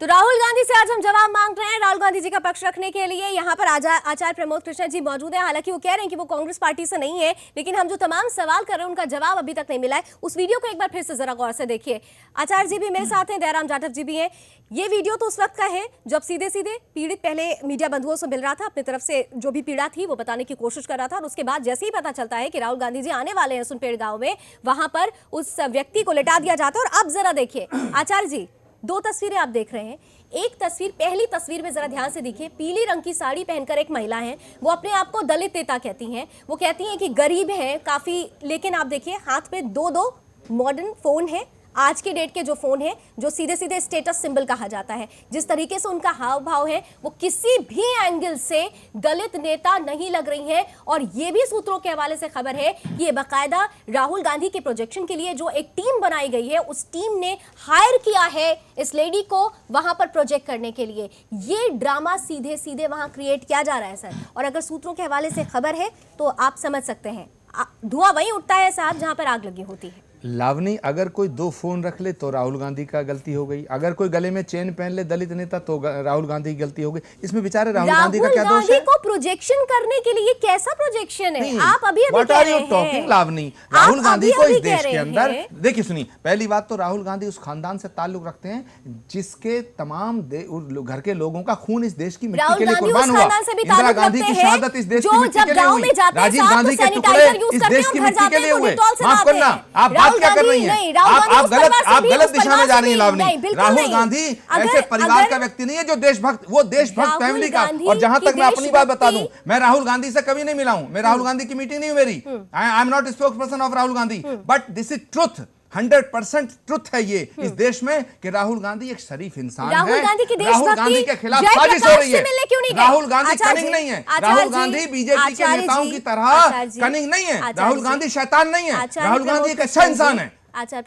तो राहुल गांधी से आज हम जवाब मांग रहे हैं राहुल गांधी जी का पक्ष रखने के लिए। यहाँ पर आचार्य प्रमोद कृष्ण जी मौजूद हैं। हालांकि वो कह रहे हैं कि वो कांग्रेस पार्टी से नहीं है, लेकिन हम जो तमाम सवाल कर रहे हैं उनका जवाब अभी तक नहीं मिला है। उस वीडियो को एक बार फिर से जरा गौर से देखिए। आचार्य जी भी मेरे साथ हैं, दयाराम जाटव जी भी हैं। ये वीडियो तो उस वक्त का है जब सीधे सीधे पीड़ित पहले मीडिया बंधुओं से मिल रहा था, अपनी तरफ से जो भी पीड़ा थी वो बताने की कोशिश कर रहा था, और उसके बाद जैसे ही पता चलता है कि राहुल गांधी जी आने वाले हैं सुनपेड़ गांव में, वहां पर उस व्यक्ति को लिटा दिया जाता है। और अब जरा देखिए आचार्य जी, दो तस्वीरें आप देख रहे हैं। एक तस्वीर, पहली तस्वीर में जरा ध्यान से देखिए, पीली रंग की साड़ी पहनकर एक महिला है, वो अपने आप को दलित नेता कहती हैं। वो कहती हैं कि गरीब हैं काफी, लेकिन आप देखिए हाथ में दो मॉडर्न फोन है, आज के डेट के जो फोन है, जो सीधे सीधे स्टेटस सिंबल कहा जाता है। जिस तरीके से उनका हाव भाव है वो किसी भी एंगल से दलित नेता नहीं लग रही है। और ये भी सूत्रों के हवाले से खबर है कि ये बाकायदा राहुल गांधी के प्रोजेक्शन के लिए जो एक टीम बनाई गई है, उस टीम ने हायर किया है इस लेडी को वहां पर प्रोजेक्ट करने के लिए। ये ड्रामा सीधे सीधे वहां क्रिएट किया जा रहा है सर। और अगर सूत्रों के हवाले से खबर है तो आप समझ सकते हैं धुआं वहीं उठता है साहब जहां पर आग लगी होती है। लावनी, अगर कोई दो फोन रख ले तो राहुल गांधी का गलती हो गई, अगर कोई गले में चेन पहन ले दलित नेता तो राहुल गांधी की गलती हो गई। इसमें बेचारे राहुल गांधी का क्या दोष है? को प्रोजेक्शन करने के लिए कैसा प्रोजेक्शन है? आप अभी कह रहे हैं लावनी, राहुल गांधी को इस देश के अंदर देखिए, सुनिए, पहली बात तो राहुल गांधी उस खानदान से ताल्लुक रखते हैं जिसके तमाम घर के लोगों का खून इस देश की मिट्टी के लिए कुर्बान हुआ। इंदिरा गांधी की शहादत इस देश की मिट्टी के लिए हुई, राजीव गांधी के टुकड़े इस देश की मिट्टी के लिए हुए। माफ करना, आप क्या कर रही हैं? आप गलत दिशा में जा रही हैं लावनी। राहुल गांधी ऐसे परिवार का व्यक्ति नहीं है जो देशभक्त, वो देशभक्त फैमिली का। और जहां तक मैं अपनी बात बता दूं, मैं राहुल गांधी से कभी नहीं मिला हूं, मैं राहुल गांधी की मीटिंग नहीं हुई मेरी। I am not spokes person of Rahul Gandhi, but this is truth, 100% truth है ये इस देश में कि राहुल गांधी एक शरीफ इंसान है। राहुल गांधी के खिलाफ साजिश हो रही है। राहुल गांधी कनिंग नहीं है, राहुल गांधी बीजेपी के नेताओं की तरह कनिंग नहीं है, राहुल गांधी शैतान नहीं है, राहुल गांधी एक अच्छा इंसान है।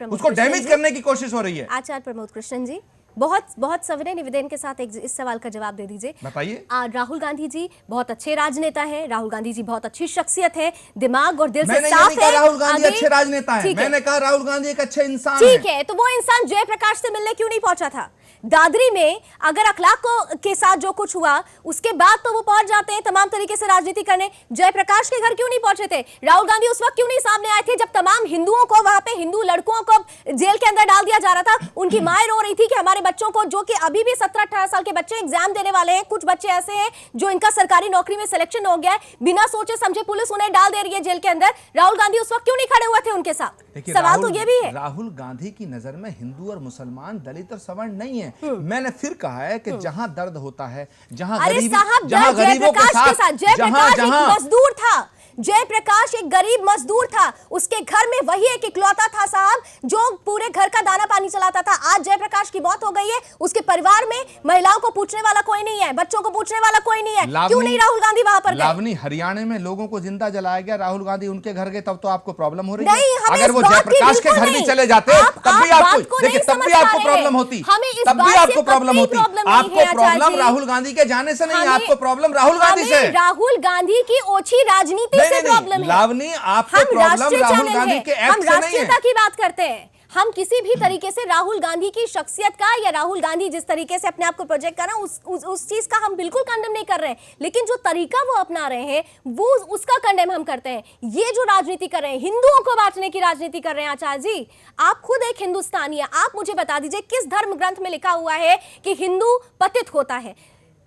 उसको डैमेज करने की कोशिश हो रही है। आचार्य प्रमोद कृष्ण जी, बहुत सविनय निवेदन के साथ इस सवाल का जवाब दे दीजिए। बताइए। राहुल गांधी जी बहुत अच्छे राजनेता हैं, राहुल गांधी जी बहुत अच्छी शख्सियत है, दिमाग और दिल से साफ है। राहुल गांधी अच्छे राजनेता हैं, मैंने कहा राहुल गांधी एक अच्छे इंसान है। ठीक है, तो वो इंसान जयप्रकाश से मिलने क्यों नहीं पहुंचा था? दादरी में अगर अखलाक के साथ जो कुछ हुआ उसके बाद तो वो पहुंच जाते हैं तमाम तरीके से राजनीति करने। जयप्रकाश के घर क्यों नहीं पहुंचे थे? राहुल गांधी उस वक्त क्यों नहीं सामने आए थे जब तमाम हिंदुओं को, वहां पे हिंदू लड़कों को जेल के अंदर डाल दिया जा रहा था? उनकी माएं रो रही थी कि हमारे बच्चों को, जो कि अभी भी 17-18 साल के बच्चे एग्जाम देने वाले हैं, कुछ बच्चे ऐसे हैं जो इनका सरकारी नौकरी में सिलेक्शन हो गया है, बिना सोचे समझे पुलिस उन्हें डाल दे रही है जेल के अंदर। राहुल गांधी उस वक्त क्यों नहीं खड़े हुए थे उनके साथ? सवाल तो ये भी है। राहुल गांधी की नजर में हिंदू और मुसलमान, दलित और सवर्ण नहीं है। मैंने फिर कहा है कि जहां दर्द होता है, जहां गरीबों के साथ, जहां मजदूर था, जयप्रकाश एक गरीब मजदूर था, उसके घर में वही एक इकलौता था साहब जो पूरे घर का दाना पानी चलाता था। आज जयप्रकाश की मौत हो गई है, उसके परिवार में महिलाओं को पूछने वाला कोई नहीं है, बच्चों को पूछने वाला कोई नहीं है। क्यों नहीं राहुल गांधी वहां पर? लावनी, हरियाणा में लोगों को जिंदा जलाया गया, राहुल गांधी उनके घर गए, तब तो आपको प्रॉब्लम हो रही है। अगर वो जयप्रकाश के घर भी चले जाते तब भी आपको, देखिए, तब भी आपको प्रॉब्लम होती, तब भी आपको प्रॉब्लम होती। आपको प्रॉब्लम राहुल गांधी के जाने से नहीं है, आपको प्रॉब्लम राहुल गांधी से। राहुल गांधी की ओछी राजनीति से प्रॉब्लम है। लावनी, आपको प्रॉब्लम राहुल गांधी के एक्ट से नहीं है। हम राष्ट्रीयता की बात करते हैं, हम किसी भी तरीके से राहुल गांधी की शख्सियत का या राहुल गांधी जिस तरीके से अपने आप को प्रोजेक्ट कर रहे हैं उस चीज का हम बिल्कुल कंडेम नहीं कर रहे हैं, लेकिन जो तरीका वो अपना रहे हैं वो उसका कंडेम हम करते हैं। ये जो राजनीति कर रहे हैं, हिंदुओं को बांटने की राजनीति कर रहे हैं। आचार्य जी, आप खुद एक हिंदुस्तानी है, आप मुझे बता दीजिए किस धर्म ग्रंथ में लिखा हुआ है कि हिंदू पतित होता है?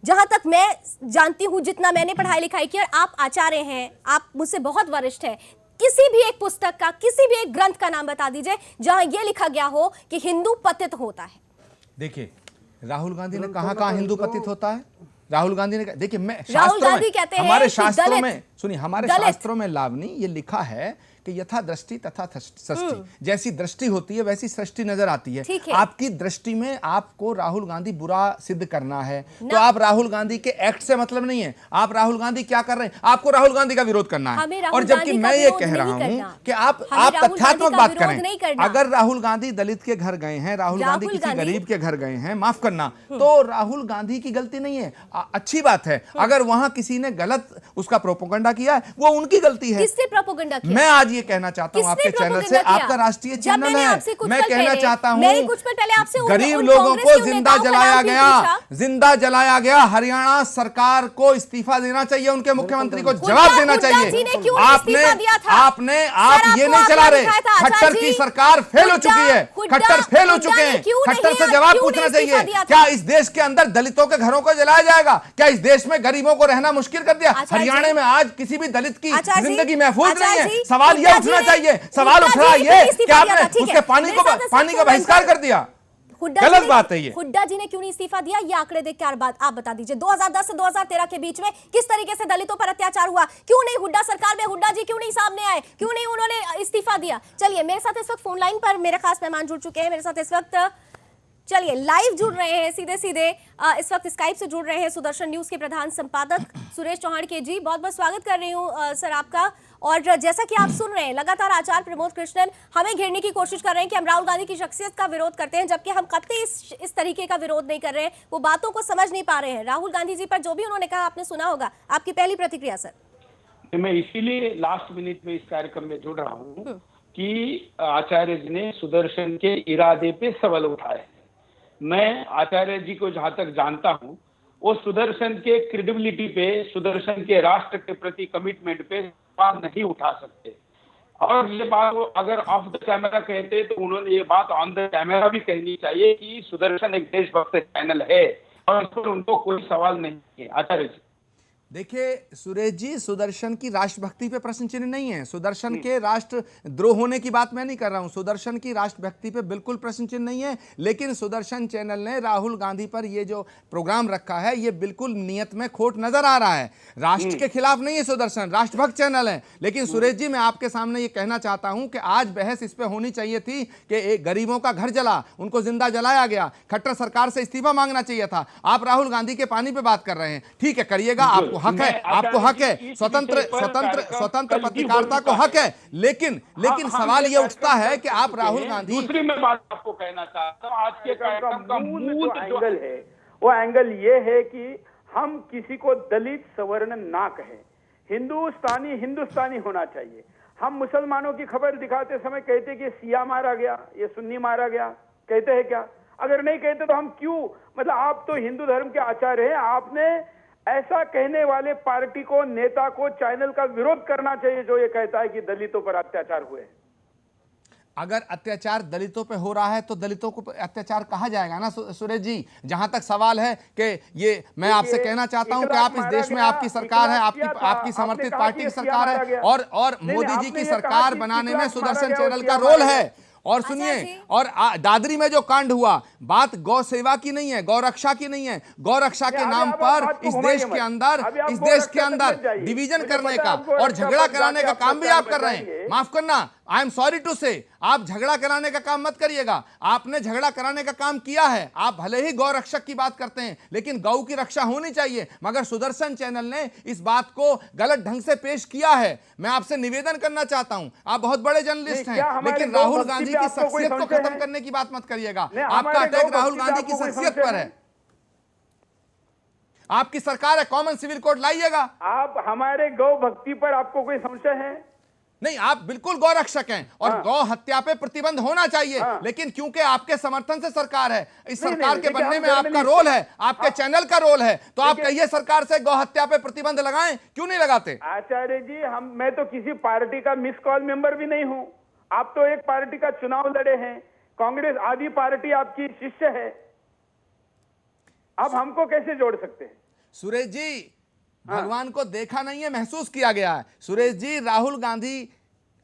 जहां तक मैं जानती हूं, जितना मैंने पढ़ाई लिखाई की, आप आचार्य हैं, आप मुझसे बहुत वरिष्ठ हैं, किसी भी एक पुस्तक का, किसी भी एक ग्रंथ का नाम बता दीजिए जहां यह लिखा गया हो कि हिंदू पतित होता है। देखिए, राहुल गांधी ने कहां हिंदू पतित होता है? राहुल गांधी ने, देखिए, मैं राहुल गांधी कहते हैं हमारे शास्त्रों में, सुनिए, हमारे शास्त्रों में लावनी ये लिखा है कि यथा दृष्टि तथा सृष्टि, जैसी दृष्टि होती है वैसी सृष्टि नजर आती है। आपकी दृष्टि में आपको राहुल गांधी बुरा सिद्ध करना है तो आप राहुल गांधी के एक्ट से मतलब नहीं है, आप राहुल गांधी क्या कर रहे हैं, आपको राहुल गांधी का विरोध करना है। और जबकि मैं ये कह रहा हूं कि आप तथ्यात्मक बात करें। अगर राहुल गांधी दलित के घर गए हैं, राहुल गांधी किसी गरीब के घर गए हैं, माफ करना, तो राहुल गांधी की गलती नहीं है। अच्छी बात है। अगर वहां किसी ने गलत उसका प्रोपोगंडा किया है, वो उनकी गलती है। किसने प्रोपोगंडा किया? मैं आज ये कहना चाहता हूं आपके चैनल से, आपका राष्ट्रीय चैनल है, मैं कहना चाहता हूं गरीब लोगों को जिंदा जलाया गया, जिंदा जलाया गया। हरियाणा सरकार को इस्तीफा देना चाहिए, उनके मुख्यमंत्री को जवाब देना चाहिए। आपने आप ये नहीं चला रहे। खट्टर की सरकार फेल हो चुकी है, खट्टर फेल हो चुके हैं। खट्टर से जवाब पूछना चाहिए। क्या इस देश के अंदर दलितों के घरों को जलाया जाएगा? क्या इस देश में गरीबों को रहना मुश्किल कर दिया? हरियाणा में आज किसी भी दलित की जिंदगी महफूज नहीं है। सवाल यह उठना चाहिए, सवाल उठ रहा है ये कि आपने उसके पानी का बहिष्कार कर दिया। गलत बात है ये। हुड्डा जी ने क्यों नहीं इस्तीफा दिया, ये आंकड़े देख के आप बता दीजिए। 2010 से 2013 के बीच में किस तरीके से दलितों पर अत्याचार हुआ? क्यों नहीं हुड्डा सरकार में हुड्डा जी क्यों नहीं सामने आए? क्यों नहीं उन्होंने इस्तीफा दिया? चलिए, मेरे साथ इस वक्त फोन लाइन पर मेरे खास मेहमान जुड़ चुके हैं। मेरे साथ इस वक्त चलिए लाइव जुड़ रहे हैं, सीधे इस वक्त स्काइप से जुड़ रहे हैं सुदर्शन न्यूज के प्रधान संपादक सुरेश चौहान के जी। बहुत बहुत स्वागत कर रही हूँ सर आपका। और जैसा कि आप सुन रहे हैं, लगातार आचार्य प्रमोद कृष्णन हमें घेरने की कोशिश कर रहे हैं कि हम राहुल गांधी की शख्सियत का विरोध करते हैं, जबकि हम कतई इस तरीके का विरोध नहीं कर रहे हैं। वो बातों को समझ नहीं पा रहे हैं। राहुल गांधी जी पर जो भी उन्होंने कहा आपने सुना होगा, आपकी पहली प्रतिक्रिया सर? मैं इसीलिए लास्ट मिनट में इस कार्यक्रम में जुड़ रहा हूँ कि आचार्य जी ने सुदर्शन के इरादे पे सवाल उठाए। मैं आचार्य जी को जहां तक जानता हूं, वो सुदर्शन के क्रेडिबिलिटी पे, सुदर्शन के राष्ट्र के प्रति कमिटमेंट पे सवाल नहीं उठा सकते। और ये बात वो अगर ऑफ द कैमरा कहते तो उन्होंने ये बात ऑन द कैमरा भी कहनी चाहिए कि सुदर्शन एक देशभक्त चैनल है और उस पर उनको कोई सवाल नहीं है। आचार्य जी देखिए सुरेश जी, सुदर्शन की राष्ट्रभक्ति पे प्रश्न चिन्ह नहीं है। सुदर्शन के राष्ट्र द्रोह होने की बात मैं नहीं कर रहा हूं। सुदर्शन की राष्ट्रभक्ति पे बिल्कुल प्रश्न चिन्ह नहीं है। लेकिन सुदर्शन चैनल ने राहुल गांधी पर ये जो प्रोग्राम रखा है, ये बिल्कुल नियत में खोट नजर आ रहा है। राष्ट्र के खिलाफ नहीं है सुदर्शन, राष्ट्रभक्त चैनल है। लेकिन सुरेश जी, मैं आपके सामने ये कहना चाहता हूं कि आज बहस इस पे होनी चाहिए थी कि एक गरीबों का घर जला, उनको जिंदा जलाया गया, खट्टर सरकार से इस्तीफा मांगना चाहिए था। आप राहुल गांधी के पानी पे बात कर रहे हैं, ठीक है, करिएगा, आपको हक है, आपको हक है, स्वतंत्र पत्रकारिता को हक है। लेकिन सवाल ये उठता है कि आप राहुल गांधी, दूसरी मैं बात आपको कहना चाहता हूँ, आज के कार्यक्रम का मूल जो एंगल है, वो एंगल ये है कि हम किसी को दलित सवर्ण ना कहें, हिंदुस्तानी होना चाहिए। हम मुसलमानों की खबर दिखाते समय कहते कि शिया मारा गया, ये सुन्नी मारा गया, कहते हैं क्या? अगर नहीं कहते तो हम क्यों, मतलब आप तो हिंदू धर्म के आचार्य हैं, आपने ऐसा कहने वाले पार्टी को, नेता को, चैनल का विरोध करना चाहिए जो ये कहता है कि दलितों पर अत्याचार हुए। अगर अत्याचार दलितों पे हो रहा है तो दलितों को अत्याचार कहा जाएगा ना सुरेश जी। जहां तक सवाल है कि ये, मैं आपसे कहना चाहता हूं कि आप इस देश में, आपकी सरकार है, आपकी समर्थित पार्टी की सरकार है, और मोदी जी की सरकार बनाने में सुदर्शन चैनल का रोल है। और सुनिए, और दादरी में जो कांड हुआ, बात गौ सेवा की नहीं है, गौ रक्षा की नहीं है। गौ रक्षा के नाम पर इस देश के अंदर डिवीजन करने का और झगड़ा कराने का काम भी आप कर रहे हैं। माफ करना, आई एम सॉरी टू से, आप झगड़ा कराने का काम मत करिएगा। आपने झगड़ा कराने का काम किया है। आप भले ही गौ रक्षक की बात करते हैं, लेकिन गौ की रक्षा होनी चाहिए। मगर सुदर्शन चैनल ने इस बात को गलत ढंग से पेश किया है। मैं आपसे निवेदन करना चाहता हूं, आप बहुत बड़े जर्नलिस्ट हैं, लेकिन राहुल गांधी की शख्सियत को खत्म करने की बात मत करिएगा। आपका अटैक राहुल गांधी की शख्सियत पर है। आपकी सरकार है, कॉमन सिविल कोड लाइएगा। आप हमारे गौ भक्ति पर आपको कोई संशय है? नहीं, आप बिल्कुल गौ रक्षक हैं और गौ हत्या पे प्रतिबंध होना चाहिए। लेकिन क्योंकि आपके समर्थन से सरकार है, इस सरकार के बनने में आपका रोल है, आपके चैनल का रोल है, तो आप कहिए सरकार से गौ हत्या पे प्रतिबंध लगाएं, क्यों नहीं लगाते? आचार्य जी, मैं तो किसी पार्टी का मिस कॉल मेंबर भी नहीं हूं। आप तो एक पार्टी का चुनाव लड़े हैं, कांग्रेस आधी पार्टी आपकी शिष्य है, आप हमको कैसे जोड़ सकते हैं? सुरेश जी, भगवान को देखा नहीं है, महसूस किया गया है। सुरेश जी, राहुल गांधी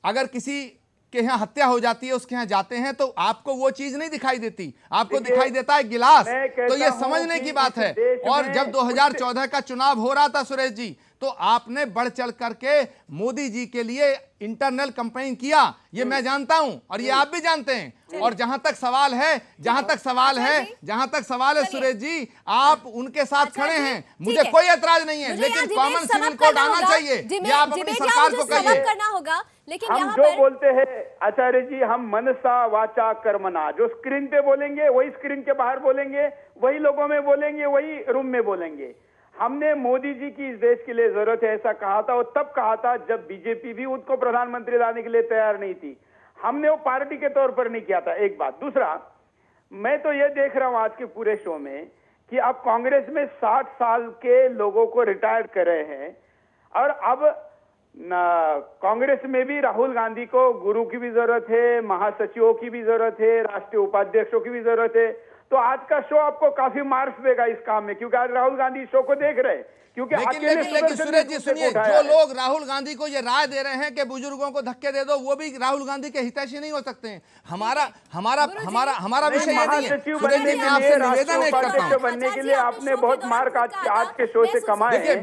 अगर किसी के यहाँ हत्या हो जाती है, उसके यहाँ जाते हैं, तो आपको वो चीज नहीं दिखाई देती, आपको दिखाई देता है गिलास। तो ये समझने की बात है। और जब 2014 का चुनाव हो रहा था सुरेश जी, तो आपने बढ़ चढ़ करके मोदी जी के लिए इंटरनल कैंपेन किया, ये मैं जानता हूं और ये आप भी जानते हैं। और जहां तक सवाल है सुरेश जी, आप उनके साथ खड़े हैं, मुझे कोई एतराज नहीं है, लेकिन कॉमन सिविल कोड आना चाहिए, ये आप अपनी सरकार को कहिए। करना होगा, लेकिन हम जो बोलते हैं आचार्य जी, हम मनसा वाचा कर्मणा, जो स्क्रीन पे बोलेंगे वही स्क्रीन के बाहर बोलेंगे, वही लोगों में बोलेंगे, वही रूम में बोलेंगे। हमने मोदी जी की इस देश के लिए जरूरत है ऐसा कहा था, और तब कहा था जब बीजेपी भी उनको प्रधानमंत्री लाने के लिए तैयार नहीं थी। हमने वो पार्टी के तौर पर नहीं किया था, एक बात। दूसरा, मैं तो ये देख रहा हूं आज के पूरे शो में कि अब कांग्रेस में 60 साल के लोगों को रिटायर्ड कर रहे हैं, और अब कांग्रेस में भी राहुल गांधी को गुरु की भी जरूरत है, महासचिवों की भी जरूरत है, राष्ट्रीय उपाध्यक्षों की भी जरूरत है। तो आज का शो आपको काफी मार्क्स देगा इस काम में, क्योंकि आज राहुल गांधी इस शो को देख रहे हैं। क्योंकि लेकिन सुरेश जी सुनिए, जो लोग राहुल गांधी को ये राय दे रहे हैं कि बुजुर्गों को धक्के दे दो, वो भी राहुल गांधी के हितैषी नहीं हो सकते हैं। हमारा विषय ये नहीं है। सुरेश जी, मैं आपसे निवेदन एक करता हूं, बनने के लिए आपने बहुत मार्क आज के शो से कमाए। देखिए,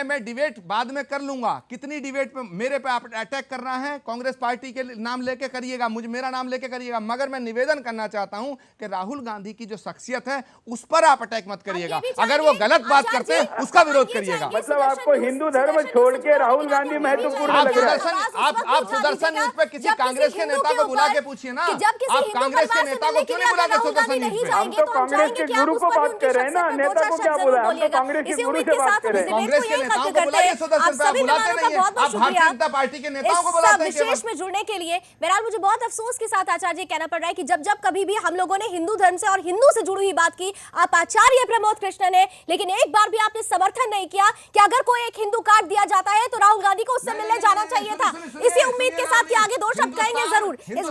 मैं डिबेट बाद में कर लूंगा। कितनी डिबेट पे मेरे पे आप अटैक करना है, कांग्रेस पार्टी के नाम लेके करिएगा, मेरा नाम लेके करिएगा, मगर मैं निवेदन करना चाहता हूं कि राहुल गांधी की जो शख्सियत है उस पर आप अटैक मत करिएगा। अगर वो गलत बात करते हैं उसका विरोध करिएगा। मतलब आपको हिंदू धर्म छोड़ के राहुल गांधी महत्वपूर्ण लग रहा है। आप सुदर्शन न्यूज पे किसी कांग्रेस के नेता को बुला के पूछिए ना, आप कांग्रेस के नेता को क्यों नहीं बुला के सुदर्शन न्यूज पे? हम तो कांग्रेस के गुरु को बात कर रहे हैं ना, नेता को क्या बोला? हम तो कांग्रेस के गुरु से बात कर रहे हैं। कांग्रेस के नेताओं को बुलाइए सुदर्शन पे, आप बुलाते नहीं है। आप भारतीय जनता पार्टी के नेताओं को बुलाते हैं विशेष में जुड़ने के लिए। बहरहाल मुझे बहुत अफसोस के साथ आचार्य कहना पड़ रहा है कि जब कभी भी हम लोगों ने हिंदू धर्म से और हिंदू से जुड़ी हुई बात की, आप आचार्य प्रमोद कृष्ण ने, लेकिन एक बार भी आपने समर्थन नहीं किया कि अगर कोई एक हिंदू कार्ड दिया जाता है तो राहुल गांधी को उससे मिलने जाना चाहिए था। इसी उम्मीद के साथ कि आगे दो शब्द कहेंगे जरूर। इस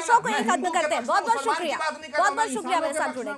शो को यही खत्म करते हैं। बहुत बहुत शुक्रिया मेरे साथ जुड़े।